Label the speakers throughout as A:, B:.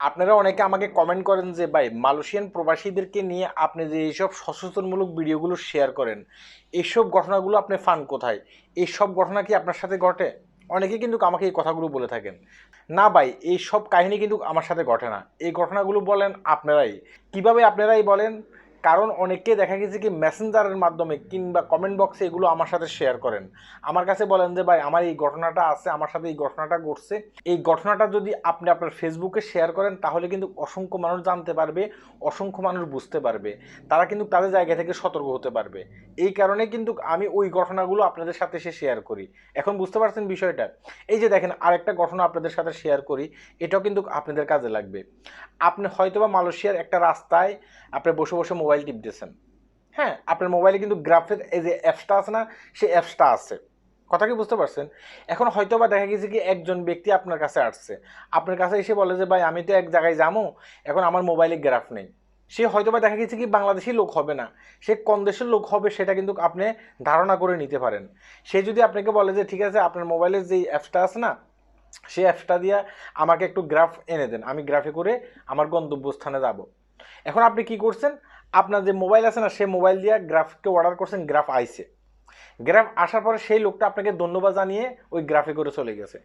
A: আপনারা অনেকে আমাকে কমেন্ট করেন যে ভাই মালয়েশিয়ান প্রবাসীদেরকে নিয়ে আপনি যে এইসব সচেতনমূলক ভিডিওগুলো শেয়ার করেন, এইসব ঘটনাগুলো আপনি ফান কোথায়? এইসব ঘটনা কি আপনার সাথে ঘটে? অনেকে কিন্তু আমাকে এই কথাগুলো বলে থাকেন। না ভাই, এই সব কাহিনী কিন্তু আমার সাথে ঘটে না। এই ঘটনাগুলো বলেন আপনারাই। কিভাবে আপনারাই বলেন? কারণ অনেকে দেখা গেছে কি মেসেঞ্জারের মাধ্যমে কিংবা কমেন্ট বক্সে এগুলো আমার সাথে শেয়ার করেন। আমার কাছে বলেন যে ভাই আমার এই ঘটনাটা আছে, আমার সাথে এই ঘটনাটা ঘটছে। এই ঘটনাটা যদি আপনি আপনার ফেসবুকে শেয়ার করেন তাহলে কিন্তু অসংখ্য মানুষ জানতে পারবে, অসংখ্য মানুষ বুঝতে পারবে। তারা কিন্তু তাদের জায়গা থেকে সতর্ক হতে পারবে। এই কারণে কিন্তু আমি ওই ঘটনাগুলো আপনাদের সাথে শেয়ার করি। এখন বুঝতে পারছেন বিষয়টা? এই যে দেখেন আরেকটা ঘটনা আপনাদের সাথে শেয়ার করি, এটাও কিন্তু আপনাদের কাজে লাগবে। আপনি হয়তোবা মালয়েশিয়ার একটা রাস্তায় আপনি বসে বসে মোবাইল টিপতেছেন। হ্যাঁ, আপনার মোবাইলে কিন্তু গ্রাফের এই যে অ্যাপসটা আছে না, সেই অ্যাপসটা আছে। কথা কি বুঝতে পারছেন? এখন হয়তোবা দেখা গেছে কি একজন ব্যক্তি আপনার কাছে আসছে, আপনার কাছে এসে বলে যে ভাই আমি তো এক জায়গায় যাবো, এখন আমার মোবাইলে গ্রাফ নেই। সে হয়তোবা দেখা গেছে কি বাংলাদেশি লোক হবে না, সে কোন দেশের লোক হবে সেটা কিন্তু আপনি ধারণা করে নিতে পারেন। সে যদি আপনাকে বলে যে ঠিক আছে আপনার মোবাইলের যে অ্যাপসটা আছে না, সেই অ্যাপসটা দিয়ে আমাকে একটু গ্রাফ এনে দেন, আমি গ্রাফে করে আমার গন্তব্যস্থানে যাব। এখন আপনি কি করছেন? আপনার যে মোবাইল আছে না, সেই মোবাইল দিয়ে গ্রাফকে অর্ডার করছেন, গ্রাফ আইছে। গ্রাফ আসার পরে সেই লোকটা আপনাকে ধন্যবাদ জানিয়ে ওই গ্রাফে করে চলে গেছে।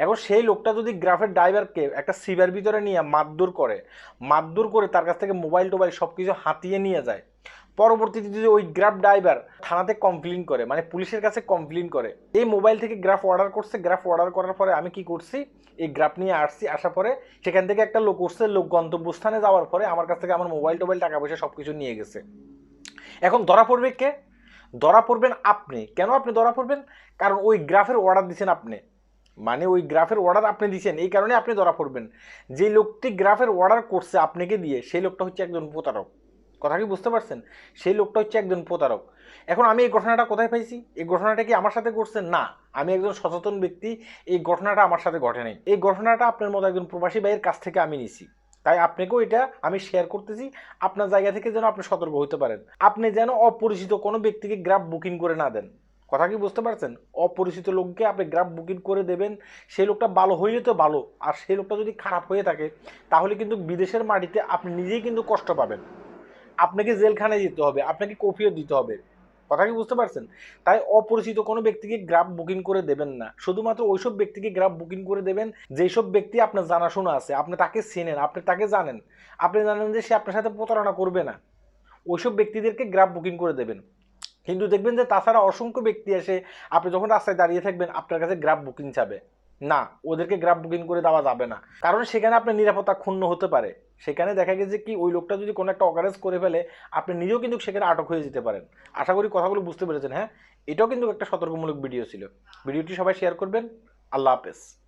A: এখন সেই লোকটা যদি গ্রাফের ড্রাইভারকে একটা সিভার ভিতরে নিয়ে মারধর করে তার কাছ থেকে মোবাইল টোবাইল সব কিছু হাতিয়ে নিয়ে যায়, পরবর্তীতে যদি ওই গ্রাফ ড্রাইভার থানাতে কমপ্লেন করে, মানে পুলিশের কাছে কমপ্লেন করে এই মোবাইল থেকে গ্রাফ অর্ডার করছে, গ্রাফ অর্ডার করার পরে আমি কি করছি, এই গ্রাফ নিয়ে আসছি, আসার পরে সেখান থেকে একটা লোক উঠছে, লোক গন্তব্যস্থানে যাওয়ার পরে আমার কাছ থেকে আমার মোবাইল টোবাইল টাকা পয়সা সব কিছু নিয়ে গেছে। এখন ধরা পড়বে কে? ধরা পড়বেন আপনি। কেন আপনি ধরা পড়বেন? কারণ ওই গ্রাফের অর্ডার দিচ্ছেন আপনি, মানে ওই গ্রাফের অর্ডার আপনি দিচ্ছেন, এই কারণে আপনি ধরা পড়বেন। যে লোকটি গ্রাফের অর্ডার করছে আপনাকে দিয়ে, সেই লোকটা হচ্ছে একজন প্রতারক। কথা কি বুঝতে পারছেন? সেই লোকটা হচ্ছে একজন প্রতারক। এখন আমি এই ঘটনাটা কোথায় পাইছি? এই ঘটনাটা কি আমার সাথে ঘটছে? না, আমি একজন সচেতন ব্যক্তি, এই ঘটনাটা আমার সাথে ঘটে নাই। এই ঘটনাটা আপনার মতো একজন প্রবাসী ভাইয়ের কাছ থেকে আমি নিছি, তাই আপনাকেও এটা আমি শেয়ার করতেছি। আপনার জায়গা থেকে যেন আপনি সতর্ক হতে পারেন, আপনি যেন অপরিচিত কোনো ব্যক্তিকে গ্রাফ বুকিং করে না দেন। কথা কি বুঝতে পারছেন? অপরিচিত লোককে আপনি গ্রাফ বুকিং করে দেবেন, সেই লোকটা ভালো হইলে তো ভালো, আর সেই লোকটা যদি খারাপ হয়ে থাকে তাহলে কিন্তু বিদেশের মাটিতে আপনি নিজেই কিন্তু কষ্ট পাবেন। আপনাকে জেলখানায় যেতে হবে, আপনাকে কফিও দিতে হবে। কথা কি বুঝতে পারছেন? তাই অপরিচিত কোনো ব্যক্তিকে গ্রাফ বুকিং করে দেবেন না। শুধুমাত্র ওইসব ব্যক্তিকে গ্রাফ বুকিং করে দেবেন যেসব ব্যক্তি আপনার জানাশোনা আছে, আপনি তাকে চেনেন, আপনি তাকে জানেন, আপনি জানেন যে সে আপনার সাথে প্রতারণা করবে না। ওইসব ব্যক্তিদেরকে গ্রাফ বুকিং করে দেবেন। কিন্তু দেখবেন যে তাছাড়া অসংখ্য ব্যক্তি এসে আপনি যখন রাস্তায় দাঁড়িয়ে থাকবেন আপনার কাছে গ্রাফ বুকিং চাবে। না, ওদেরকে গ্রাফ বুকিং করে দেওয়া যাবে না, কারণ সেখানে আপনার নিরাপত্তা ক্ষুণ্ণ হতে পারে। সেখানে দেখা গেছে কি ওই লোকটা যদি কোনো একটা অকারেন্স করে ফেলে, আপনি নিজেও কিন্তু সেখানে আটক হয়ে যেতে পারেন। আশা করি কথাগুলো বুঝতে পেরেছেন। হ্যাঁ, এটাও কিন্তু একটা সতর্কমূলক ভিডিও ছিল। ভিডিওটি সবাই শেয়ার করবেন। আল্লাহ হাফেজ।